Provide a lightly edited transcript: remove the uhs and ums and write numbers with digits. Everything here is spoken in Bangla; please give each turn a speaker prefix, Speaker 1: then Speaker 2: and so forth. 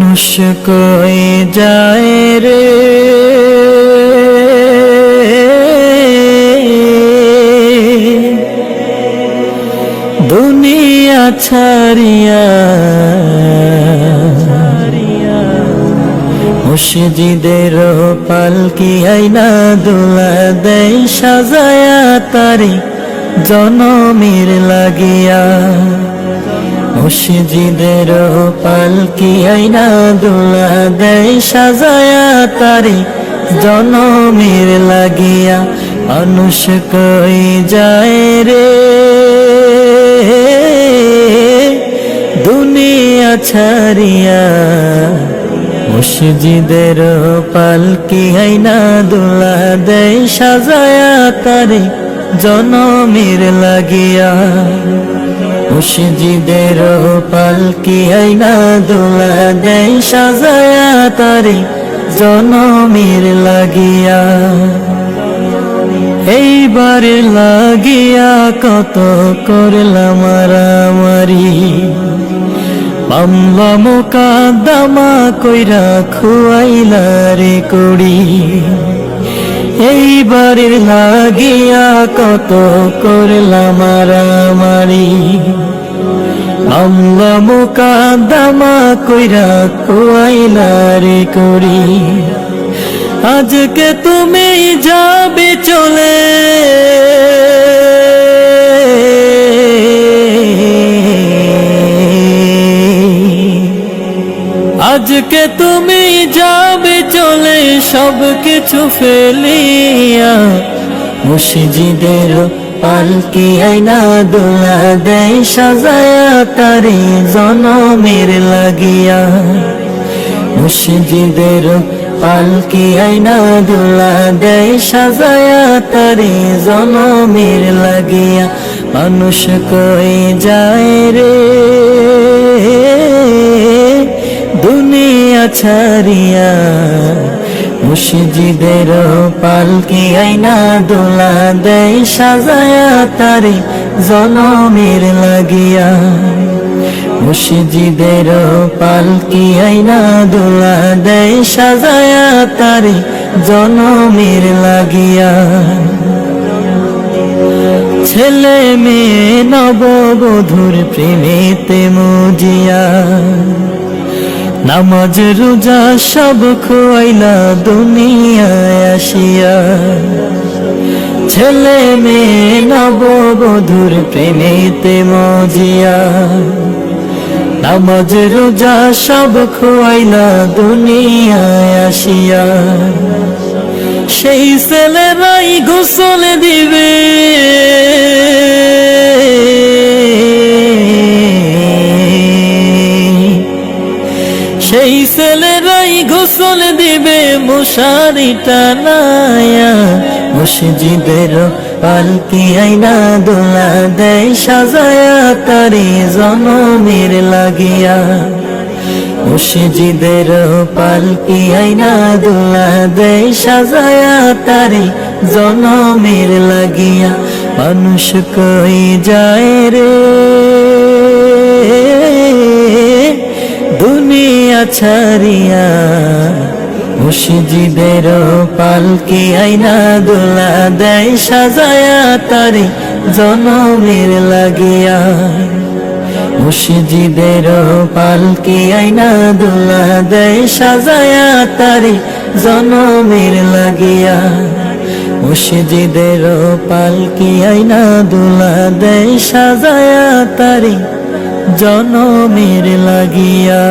Speaker 1: মানুষ কই যায় রে দুনিয়া ছাড়িয়া, মুর্শিদের পালকি আইনা দোলা দেয় সাজায়া তারে জনমের লাগিয়া। মুর্শিদের পালকি আইনা দোলা দেয় সাজায়া তারে জনমের লাগিয়া। মানুষ কই যায় রে দুনিয়া ছাড়িয়া, মুর্শিদের পালকি আইনা দোলা দেয় সাজায়া তারে জনমের লাগিয়া। মুর্শিদের পালকি আইনা দোলা দেয় সাজায়া তারে জনমের লাগিয়া। এইবার লাগিয়া কত করলাম মারামারি, মামলা মোকদ্দমা কইরা খুয়াইলা রে কড়ি। এইবার লাগিয়া কত করলাম মারামারি, মামলা মোকদ্দমা কইরা খুয়াইলা রে কড়ি। আজকে তুমি যাবে চলে, আজকে তুমি যাবে চলে সব কিছু ফেলিয়া। মুর্শিদের পালকি আইনা দোলা দেয় সাজায়া তারে জনমের লাগিয়া। মুর্শিদের পালকি আইনা দোলা দেয় সাজায়া তারে জনমের লাগিয়া। মানুষ কই যায় রে দুনিয়া ছাড়িয়া, মুর্শিদের পালকি আইনা দোলা দেয় সাজায়া তারে জনমের লাগিয়া। মুর্শিদের পালকি আইনা দোলা দেয় সাজায়া তারে জনমের লাগিয়া। ছেলে মেয়ে নববধূর প্রেমেতে মজিয়া, নামাজ রোজা সব খোয়াইলা দুনিয়ায় আসিয়া। ছেলে মেয়ে নববধূর প্রেমেতে মজিয়া, নামাজ রোজা সব খোয়াইলা দুনিয়ায় আসিয়া। সেই ছেলেরাই গোসল দিবে, সেই ছেলেরাই গোসল দিবে মশারি টানায়া। মুর্শিদের পালকি আইনা দোলা দেয় সাজায়া তারে জনমের লাগিয়া। মুর্শিদের পালকি আইনা দোলা দেয় সাজায়া তারে জনমের লাগিয়া। মানুষ কই যায় রে দুনিয়া ছাড়িয়া, মুর্শিদের পালকি আইনা দোলা দেয় সাজায়া তারে জনমের লাগিয়া। মুর্শিদের পালকি আইনা দোলা দেয় সাজায়া তারে জনমের লাগিয়া। মুর্শিদের পালকি আইনা দোলা দেয় সাজায়া তারে জনমের লাগিয়া।